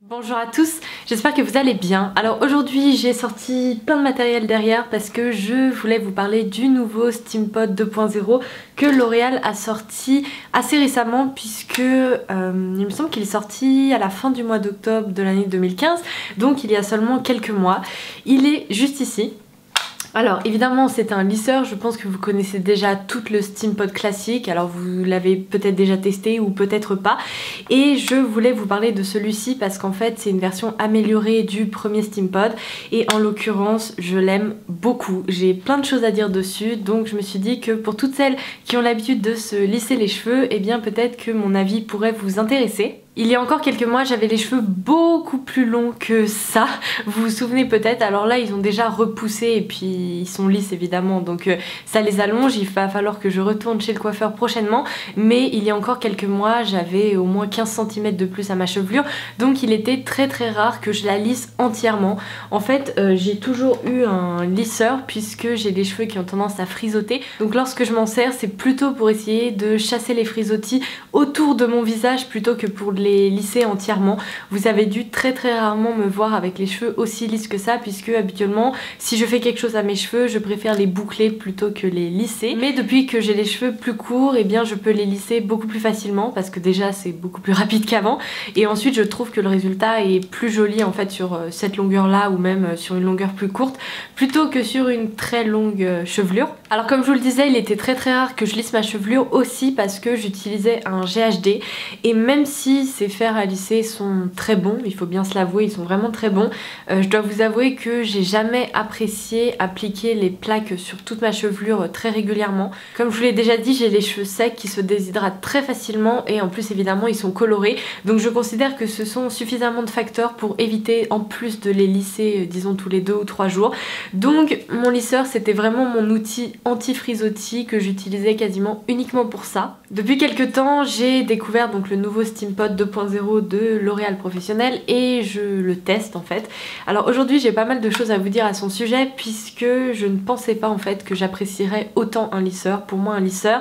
Bonjour à tous, j'espère que vous allez bien. Alors aujourd'hui j'ai sorti plein de matériel derrière parce que je voulais vous parler du nouveau Steampod 2.0 que L'Oréal a sorti assez récemment puisque il me semble qu'il est sorti à la fin du mois d'octobre de l'année 2015, donc il y a seulement quelques mois. Il est juste ici. Alors évidemment c'est un lisseur, je pense que vous connaissez déjà tout le Steampod classique, alors vous l'avez peut-être déjà testé ou peut-être pas. Et je voulais vous parler de celui-ci parce qu'en fait c'est une version améliorée du premier Steampod et en l'occurrence je l'aime beaucoup. J'ai plein de choses à dire dessus, donc je me suis dit que pour toutes celles qui ont l'habitude de se lisser les cheveux, eh bien peut-être que mon avis pourrait vous intéresser. Il y a encore quelques mois, j'avais les cheveux beaucoup plus longs que ça, vous vous souvenez peut-être. Alors là, ils ont déjà repoussé et puis ils sont lisses évidemment, donc ça les allonge. Il va falloir que je retourne chez le coiffeur prochainement, mais il y a encore quelques mois, j'avais au moins 15 cm de plus à ma chevelure, donc il était très rare que je la lisse entièrement. En fait, j'ai toujours eu un lisseur puisque j'ai des cheveux qui ont tendance à frisotter, donc lorsque je m'en sers, c'est plutôt pour essayer de chasser les frisottis autour de mon visage plutôt que pour les lisser entièrement. Vous avez dû très rarement me voir avec les cheveux aussi lisses que ça, puisque habituellement si je fais quelque chose à mes cheveux, je préfère les boucler plutôt que les lisser. Mais depuis que j'ai les cheveux plus courts, et bien je peux les lisser beaucoup plus facilement parce que déjà c'est beaucoup plus rapide qu'avant, et ensuite je trouve que le résultat est plus joli en fait sur cette longueur là ou même sur une longueur plus courte plutôt que sur une très longue chevelure. Alors comme je vous le disais, il était très rare que je lisse ma chevelure aussi parce que j'utilisais un GHD, et même si ces fers à lisser sont très bons, il faut bien se l'avouer, ils sont vraiment très bons, je dois vous avouer que j'ai jamais apprécié appliquer les plaques sur toute ma chevelure très régulièrement. Comme je vous l'ai déjà dit, j'ai les cheveux secs qui se déshydratent très facilement et en plus évidemment ils sont colorés, donc je considère que ce sont suffisamment de facteurs pour éviter en plus de les lisser disons tous les 2 ou 3 jours. Donc mon lisseur c'était vraiment mon outil anti-frisottis que j'utilisais quasiment uniquement pour ça. Depuis quelques temps j'ai découvert donc le nouveau Steampod 2.0 de L'Oréal Professionnel et je le teste en fait. Alors aujourd'hui j'ai pas mal de choses à vous dire à son sujet puisque je ne pensais pas en fait que j'apprécierais autant un lisseur. Pour moi un lisseur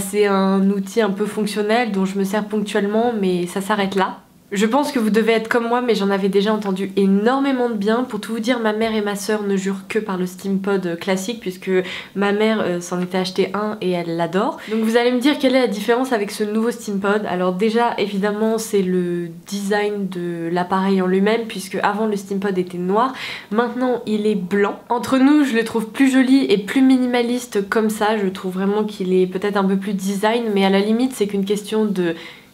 c'est un outil un peu fonctionnel dont je me sers ponctuellement mais ça s'arrête là. Je pense que vous devez être comme moi, mais j'en avais déjà entendu énormément de bien. Pour tout vous dire, ma mère et ma soeur ne jurent que par le Steampod classique puisque ma mère s'en était acheté un et elle l'adore. Donc vous allez me dire quelle est la différence avec ce nouveau Steampod. Alors déjà évidemment c'est le design de l'appareil en lui-même puisque avant le Steampod était noir, maintenant il est blanc. Entre nous je le trouve plus joli et plus minimaliste comme ça, je trouve vraiment qu'il est peut-être un peu plus design, mais à la limite c'est qu'une question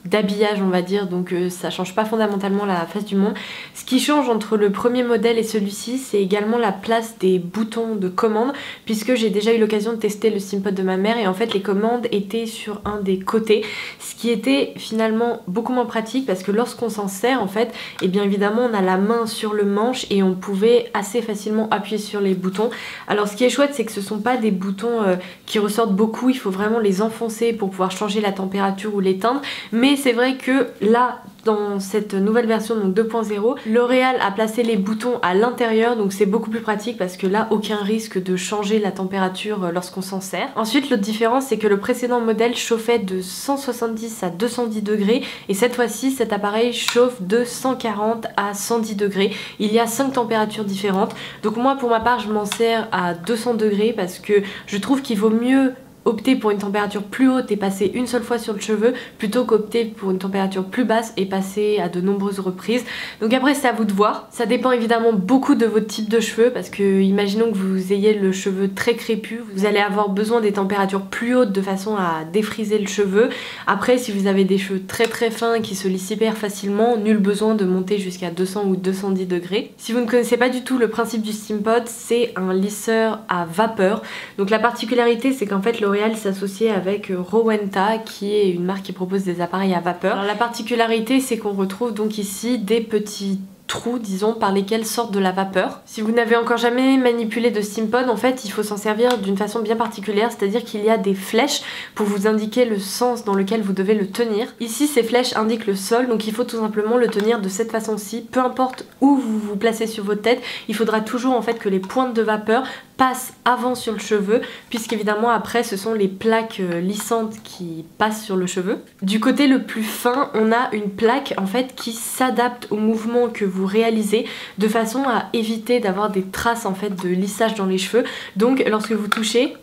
d'habillage on va dire, donc ça change pas fondamentalement la face du monde. Ce qui change entre le premier modèle et celui-ci, c'est également la place des boutons de commande puisque j'ai déjà eu l'occasion de tester le Steampod de ma mère et en fait les commandes étaient sur un des côtés, ce qui était finalement beaucoup moins pratique parce que lorsqu'on s'en sert en fait, et bien évidemment on a la main sur le manche et on pouvait assez facilement appuyer sur les boutons. Alors ce qui est chouette c'est que ce sont pas des boutons qui ressortent beaucoup, il faut vraiment les enfoncer pour pouvoir changer la température ou l'éteindre, mais c'est vrai que là dans cette nouvelle version donc 2.0, L'Oréal a placé les boutons à l'intérieur, donc c'est beaucoup plus pratique parce que là aucun risque de changer la température lorsqu'on s'en sert. Ensuite l'autre différence c'est que le précédent modèle chauffait de 170 à 210 degrés et cette fois-ci cet appareil chauffe de 140 à 110 degrés. Il y a 5 températures différentes, donc moi pour ma part je m'en sers à 200 degrés parce que je trouve qu'il vaut mieux opter pour une température plus haute et passer une seule fois sur le cheveu plutôt qu'opter pour une température plus basse et passer à de nombreuses reprises. Donc après c'est à vous de voir, ça dépend évidemment beaucoup de votre type de cheveux parce que imaginons que vous ayez le cheveu très crépus, vous allez avoir besoin des températures plus hautes de façon à défriser le cheveu. Après si vous avez des cheveux très fins qui se lissent hyper facilement, nul besoin de monter jusqu'à 200 ou 210 degrés. Si vous ne connaissez pas du tout le principe du Steampod, c'est un lisseur à vapeur. Donc la particularité c'est qu'en fait L'Oréal s'associer avec Rowenta qui est une marque qui propose des appareils à vapeur. Alors la particularité c'est qu'on retrouve donc ici des petits trous disons par lesquels sortent de la vapeur. Si vous n'avez encore jamais manipulé de Steampod, en fait il faut s'en servir d'une façon bien particulière, c'est-à-dire qu'il y a des flèches pour vous indiquer le sens dans lequel vous devez le tenir. Ici ces flèches indiquent le sol, donc il faut tout simplement le tenir de cette façon-ci, peu importe où vous vous placez sur votre tête, il faudra toujours en fait que les pointes de vapeur passe avant sur le cheveu, puisqu'évidemment après ce sont les plaques lissantes qui passent sur le cheveu. Du côté le plus fin, on a une plaque en fait qui s'adapte au mouvement que vous réalisez de façon à éviter d'avoir des traces en fait de lissage dans les cheveux. Donc lorsque vous touchez,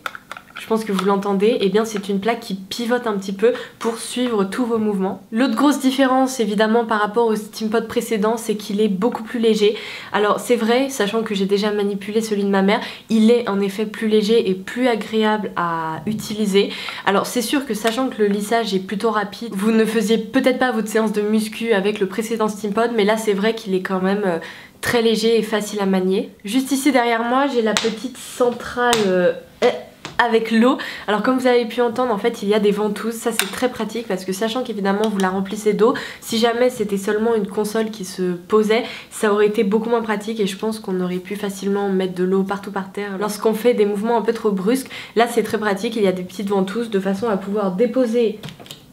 je pense que vous l'entendez, et bien c'est une plaque qui pivote un petit peu pour suivre tous vos mouvements. L'autre grosse différence évidemment par rapport au Steampod précédent, c'est qu'il est beaucoup plus léger. Alors c'est vrai, sachant que j'ai déjà manipulé celui de ma mère, il est en effet plus léger et plus agréable à utiliser. Alors c'est sûr que sachant que le lissage est plutôt rapide, vous ne faisiez peut-être pas votre séance de muscu avec le précédent Steampod, mais là c'est vrai qu'il est quand même très léger et facile à manier. Juste ici derrière moi, j'ai la petite centrale avec l'eau. Alors comme vous avez pu entendre, en fait il y a des ventouses, ça c'est très pratique parce que sachant qu'évidemment vous la remplissez d'eau, si jamais c'était seulement une console qui se posait, ça aurait été beaucoup moins pratique et je pense qu'on aurait pu facilement mettre de l'eau partout par terre lorsqu'on fait des mouvements un peu trop brusques. Là c'est très pratique, il y a des petites ventouses de façon à pouvoir déposer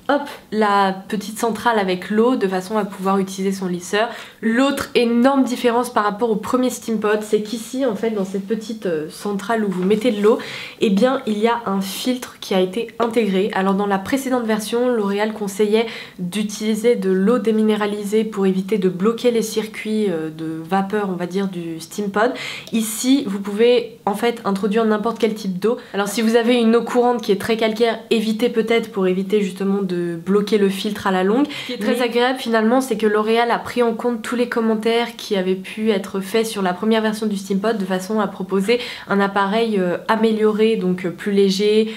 hop, la petite centrale avec l'eau de façon à pouvoir utiliser son lisseur. L'autre énorme différence par rapport au premier Steampod, c'est qu'ici en fait dans cette petite centrale où vous mettez de l'eau, eh bien il y a un filtre qui a été intégré. Alors dans la précédente version, L'Oréal conseillait d'utiliser de l'eau déminéralisée pour éviter de bloquer les circuits de vapeur on va dire du Steampod. Ici vous pouvez en fait introduire n'importe quel type d'eau. Alors si vous avez une eau courante qui est très calcaire, évitez peut-être pour éviter justement de bloquer le filtre à la longue. Ce qui est très agréable finalement, c'est que L'Oréal a pris en compte tous les commentaires qui avaient pu être faits sur la première version du Steampod de façon à proposer un appareil amélioré, donc plus léger,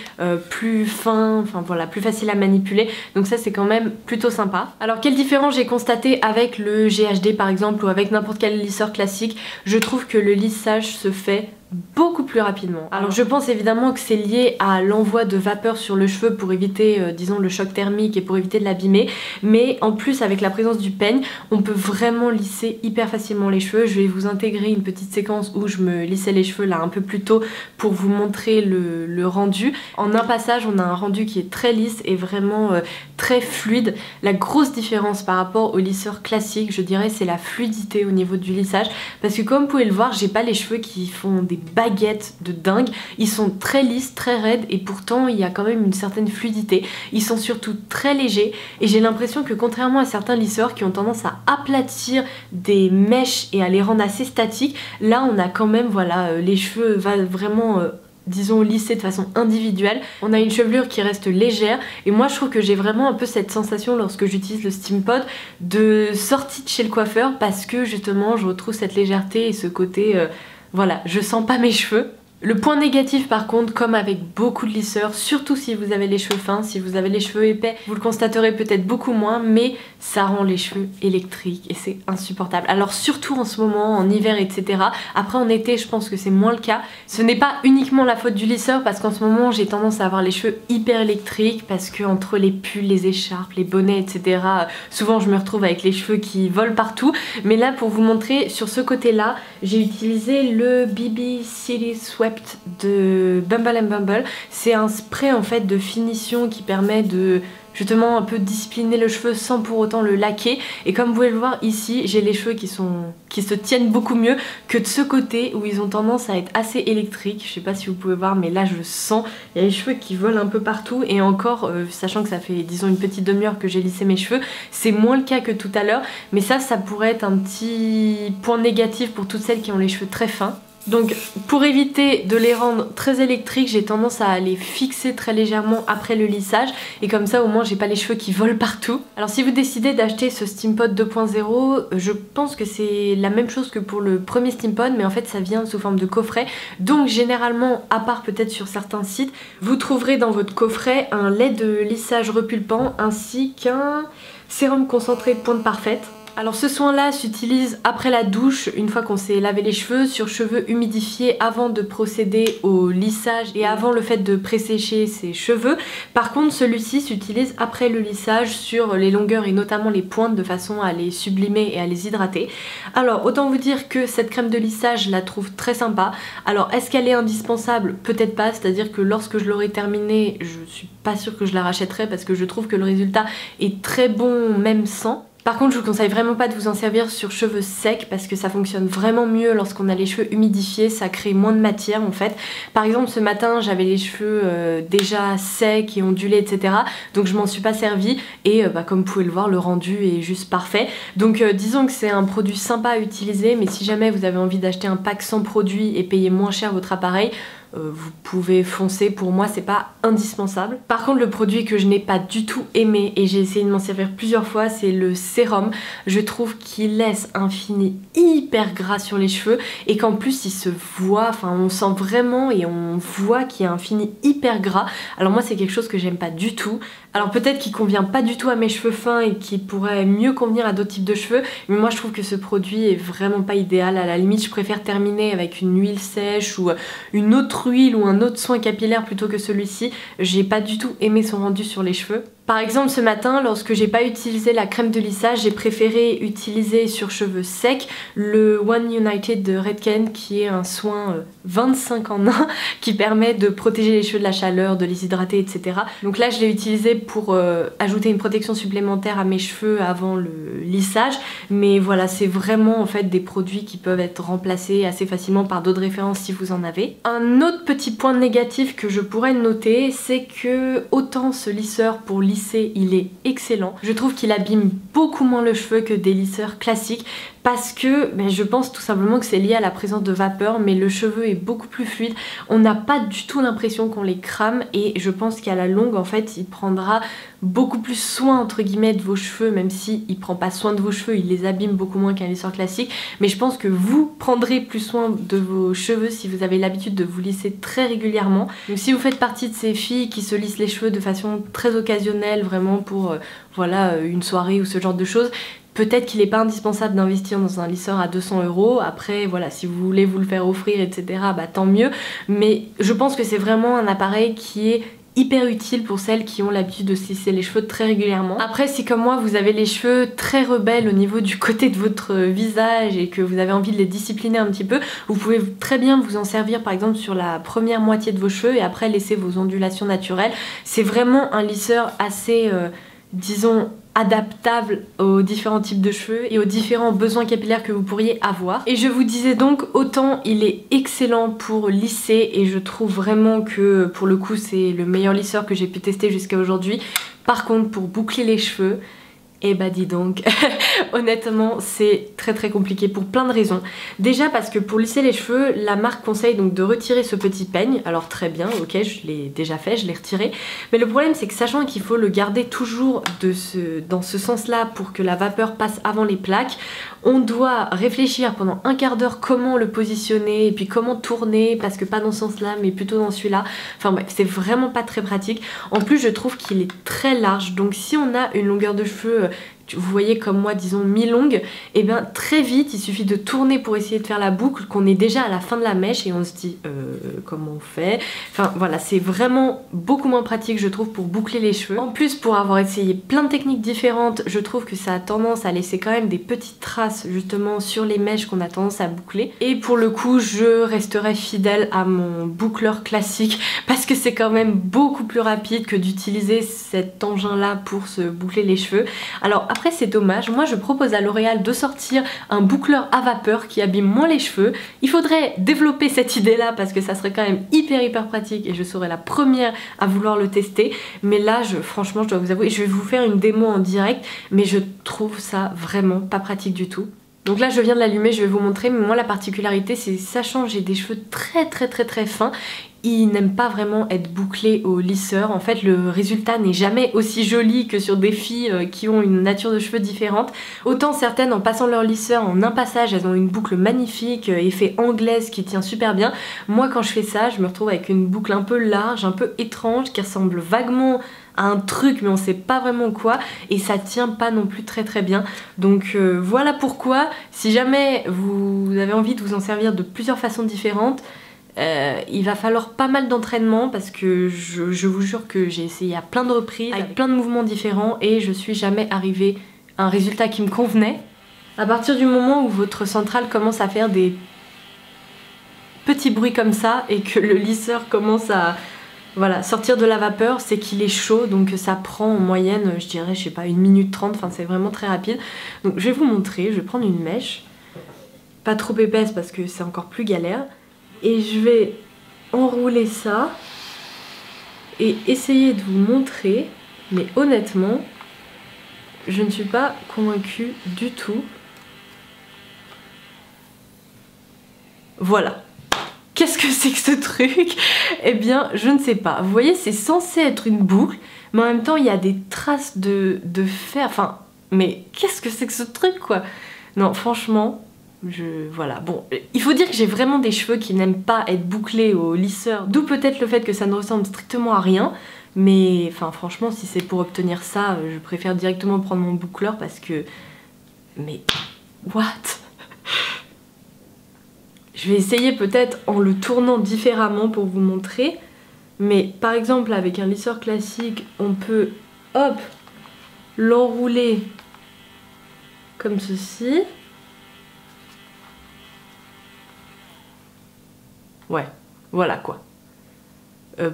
plus fin, enfin voilà, plus facile à manipuler. Donc ça c'est quand même plutôt sympa. Alors quelle différence j'ai constaté avec le GHD par exemple ou avec n'importe quel lisseur classique? Je trouve que le lissage se fait beaucoup plus rapidement. Alors je pense évidemment que c'est lié à l'envoi de vapeur sur le cheveu pour éviter disons le choc thermique et pour éviter de l'abîmer, mais en plus avec la présence du peigne on peut vraiment lisser hyper facilement les cheveux. Je vais vous intégrer une petite séquence où je me lissais les cheveux là un peu plus tôt pour vous montrer le rendu. En un passage on a un rendu qui est très lisse et vraiment très fluide. La grosse différence par rapport au lisseur classique je dirais c'est la fluidité au niveau du lissage, parce que comme vous pouvez le voir j'ai pas les cheveux qui font des baguettes de dingue, ils sont très lisses, très raides et pourtant il y a quand même une certaine fluidité. Ils sont surtout très légers et j'ai l'impression que contrairement à certains lisseurs qui ont tendance à aplatir des mèches et à les rendre assez statiques, là on a quand même voilà les cheveux vraiment disons lissés de façon individuelle. On a une chevelure qui reste légère et moi je trouve que j'ai vraiment un peu cette sensation lorsque j'utilise le Steampod de sortie de chez le coiffeur, parce que justement je retrouve cette légèreté et ce côté voilà, je sens pas mes cheveux. Le point négatif par contre, comme avec beaucoup de lisseurs, surtout si vous avez les cheveux fins, si vous avez les cheveux épais, vous le constaterez peut-être beaucoup moins, mais ça rend les cheveux électriques et c'est insupportable. Alors surtout en ce moment, en hiver etc. Après en été je pense que c'est moins le cas. Ce n'est pas uniquement la faute du lisseur parce qu'en ce moment j'ai tendance à avoir les cheveux hyper électriques parce que entre les pulls, les écharpes, les bonnets etc. Souvent je me retrouve avec les cheveux qui volent partout. Mais là pour vous montrer, sur ce côté là, j'ai utilisé le BB City Swept de Bumble and Bumble. C'est un spray en fait de finition qui permet de justement un peu discipliner le cheveu sans pour autant le laquer. Et comme vous pouvez le voir ici, j'ai les cheveux qui se tiennent beaucoup mieux que de ce côté où ils ont tendance à être assez électriques. Je sais pas si vous pouvez voir mais là je sens, il y a les cheveux qui volent un peu partout et encore sachant que ça fait disons une petite demi-heure que j'ai lissé mes cheveux, c'est moins le cas que tout à l'heure, mais ça pourrait être un petit point négatif pour toutes celles qui ont les cheveux très fins. Donc pour éviter de les rendre très électriques, j'ai tendance à les fixer très légèrement après le lissage et comme ça au moins j'ai pas les cheveux qui volent partout. Alors si vous décidez d'acheter ce Steampod 2.0, je pense que c'est la même chose que pour le premier Steampod, mais en fait ça vient sous forme de coffret. Donc généralement, à part peut-être sur certains sites, vous trouverez dans votre coffret un lait de lissage repulpant ainsi qu'un sérum concentré de pointe parfaite. Alors ce soin là s'utilise après la douche, une fois qu'on s'est lavé les cheveux, sur cheveux humidifiés avant de procéder au lissage et avant le fait de présécher ses cheveux. Par contre celui-ci s'utilise après le lissage sur les longueurs et notamment les pointes de façon à les sublimer et à les hydrater. Alors autant vous dire que cette crème de lissage je la trouve très sympa. Alors est-ce qu'elle est indispensable? Peut-être pas, c'est-à-dire que lorsque je l'aurai terminée je suis pas sûre que je la rachèterai parce que je trouve que le résultat est très bon même sans. Par contre je vous conseille vraiment pas de vous en servir sur cheveux secs parce que ça fonctionne vraiment mieux lorsqu'on a les cheveux humidifiés, ça crée moins de matière en fait. Par exemple ce matin j'avais les cheveux déjà secs et ondulés etc. Donc je m'en suis pas servi et comme vous pouvez le voir le rendu est juste parfait. Donc disons que c'est un produit sympa à utiliser, mais si jamais vous avez envie d'acheter un pack sans produit et payer moins cher votre appareil, vous pouvez foncer, pour moi c'est pas indispensable. Par contre le produit que je n'ai pas du tout aimé et j'ai essayé de m'en servir plusieurs fois, c'est le sérum. Je trouve qu'il laisse un fini hyper gras sur les cheveux et qu'en plus il se voit, enfin on sent vraiment et on voit qu'il y a un fini hyper gras. Alors moi c'est quelque chose que j'aime pas du tout. Alors peut-être qu'il convient pas du tout à mes cheveux fins et qu'il pourrait mieux convenir à d'autres types de cheveux, mais moi je trouve que ce produit est vraiment pas idéal. À la limite je préfère terminer avec une huile sèche ou une autre huile ou un autre soin capillaire plutôt que celui-ci. J'ai pas du tout aimé son rendu sur les cheveux. Par exemple ce matin lorsque j'ai pas utilisé la crème de lissage, j'ai préféré utiliser sur cheveux secs le One United de Redken qui est un soin 25 en 1 qui permet de protéger les cheveux de la chaleur, de les hydrater etc. Donc là je l'ai utilisé pour ajouter une protection supplémentaire à mes cheveux avant le lissage, mais voilà c'est vraiment en fait des produits qui peuvent être remplacés assez facilement par d'autres références si vous en avez. Un autre petit point négatif que je pourrais noter, c'est que autant ce lisseur pour lisser il est excellent. Je trouve qu'il abîme beaucoup moins le cheveu que des lisseurs classiques parce que je pense tout simplement que c'est lié à la présence de vapeur, mais le cheveu est beaucoup plus fluide. On n'a pas du tout l'impression qu'on les crame et je pense qu'à la longue en fait il prendra beaucoup plus soin entre guillemets de vos cheveux, même si il prend pas soin de vos cheveux, il les abîme beaucoup moins qu'un lisseur classique, mais je pense que vous prendrez plus soin de vos cheveux si vous avez l'habitude de vous lisser très régulièrement. Donc si vous faites partie de ces filles qui se lissent les cheveux de façon très occasionnelle, vraiment pour voilà une soirée ou ce genre de choses, peut-être qu'il n'est pas indispensable d'investir dans un lisseur à 200 €. Après voilà, si vous voulez vous le faire offrir etc, tant mieux, mais je pense que c'est vraiment un appareil qui est hyper utile pour celles qui ont l'habitude de se lisser les cheveux très régulièrement. Après si comme moi vous avez les cheveux très rebelles au niveau du côté de votre visage et que vous avez envie de les discipliner un petit peu, vous pouvez très bien vous en servir par exemple sur la première moitié de vos cheveux et après laisser vos ondulations naturelles. C'est vraiment un lisseur assez disons adaptable aux différents types de cheveux et aux différents besoins capillaires que vous pourriez avoir. Et je vous disais donc, autant il est excellent pour lisser et je trouve vraiment que pour le coup c'est le meilleur lisseur que j'ai pu tester jusqu'à aujourd'hui. Par contre pour boucler les cheveux, et dis donc, honnêtement c'est très compliqué pour plein de raisons. Déjà parce que pour lisser les cheveux, la marque conseille donc de retirer ce petit peigne. Alors très bien, ok, je l'ai déjà fait, je l'ai retiré. Mais le problème c'est que sachant qu'il faut le garder toujours dans ce sens-là pour que la vapeur passe avant les plaques, on doit réfléchir pendant un quart d'heure comment le positionner et puis comment tourner, parce que pas dans ce sens-là mais plutôt dans celui-là. Enfin bref, c'est vraiment pas très pratique. En plus je trouve qu'il est très large, donc si on a une longueur de cheveux vous voyez comme moi disons mi-longue, et bien très vite il suffit de tourner pour essayer de faire la boucle qu'on est déjà à la fin de la mèche et on se dit comment on fait. Enfin voilà, c'est vraiment beaucoup moins pratique je trouve pour boucler les cheveux. En plus pour avoir essayé plein de techniques différentes, je trouve que ça a tendance à laisser quand même des petites traces justement sur les mèches qu'on a tendance à boucler, et pour le coup je resterai fidèle à mon boucleur classique parce que c'est quand même beaucoup plus rapide que d'utiliser cet engin là pour se boucler les cheveux. Alors après c'est dommage, moi je propose à L'Oréal de sortir un boucleur à vapeur qui abîme moins les cheveux. Il faudrait développer cette idée là parce que ça serait quand même hyper pratique et je serais la première à vouloir le tester. Mais là franchement je dois vous avouer, je vais vous faire une démo en direct, mais je trouve ça vraiment pas pratique du tout. Donc là je viens de l'allumer, je vais vous montrer, mais moi la particularité c'est sachant j'ai des cheveux très fins, ils n'aiment pas vraiment être bouclés au lisseur. En fait le résultat n'est jamais aussi joli que sur des filles qui ont une nature de cheveux différente. Autant certaines en passant leur lisseur en un passage elles ont une boucle magnifique, effet anglaise qui tient super bien. Moi quand je fais ça je me retrouve avec une boucle un peu large, un peu étrange, qui ressemble vaguement à un truc mais on sait pas vraiment quoi, et ça tient pas non plus très bien. Donc voilà pourquoi si jamais vous avez envie de vous en servir de plusieurs façons différentes, il va falloir pas mal d'entraînement parce que je vous jure que j'ai essayé à plein de reprises avec plein de mouvements différents et je suis jamais arrivée à un résultat qui me convenait. À partir du moment où votre centrale commence à faire des petits bruits comme ça et que le lisseur commence à Voilà, sortir de la vapeur, c'est qu'il est chaud, donc ça prend en moyenne, je dirais, je sais pas, 1 minute 30, enfin c'est vraiment très rapide. Donc je vais vous montrer, je vais prendre une mèche, pas trop épaisse parce que c'est encore plus galère, et je vais enrouler ça et essayer de vous montrer, mais honnêtement, je ne suis pas convaincue du tout. Voilà. Qu'est-ce que c'est que ce truc? Eh bien, je ne sais pas. Vous voyez, c'est censé être une boucle, mais en même temps, il y a des traces de fer. Enfin, mais qu'est-ce que c'est que ce truc, quoi? Non, franchement, voilà. Bon, il faut dire que j'ai vraiment des cheveux qui n'aiment pas être bouclés au lisseur, d'où peut-être le fait que ça ne ressemble strictement à rien. Mais, enfin, franchement, si c'est pour obtenir ça, je préfère directement prendre mon boucleur parce que... Mais... What? Je vais essayer peut-être en le tournant différemment pour vous montrer. Mais par exemple avec un lisseur classique, on peut, hop, l'enrouler comme ceci. Ouais, voilà quoi.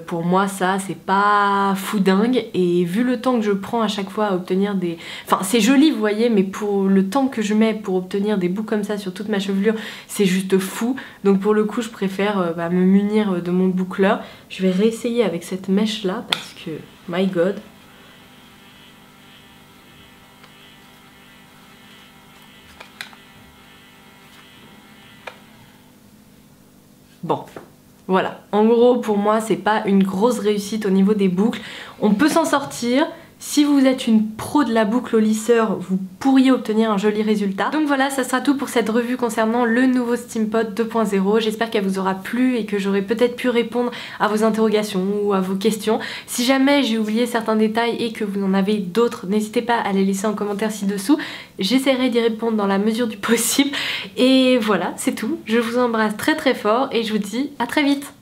Pour moi ça c'est pas fou dingue, et vu le temps que je prends à chaque fois à obtenir des... Enfin c'est joli vous voyez, mais pour le temps que je mets pour obtenir des bouts comme ça sur toute ma chevelure, c'est juste fou. Donc pour le coup je préfère me munir de mon boucleur. Je vais réessayer avec cette mèche là parce que my god. Bon. Voilà, en gros pour moi c'est pas une grosse réussite au niveau des boucles. On peut s'en sortir. Si vous êtes une pro de la boucle au lisseur, vous pourriez obtenir un joli résultat. Donc voilà, ça sera tout pour cette revue concernant le nouveau Steampod 2.0. J'espère qu'elle vous aura plu et que j'aurai peut-être pu répondre à vos interrogations ou à vos questions. Si jamais j'ai oublié certains détails et que vous en avez d'autres, n'hésitez pas à les laisser en commentaire ci-dessous. J'essaierai d'y répondre dans la mesure du possible. Et voilà, c'est tout. Je vous embrasse très très fort et je vous dis à très vite.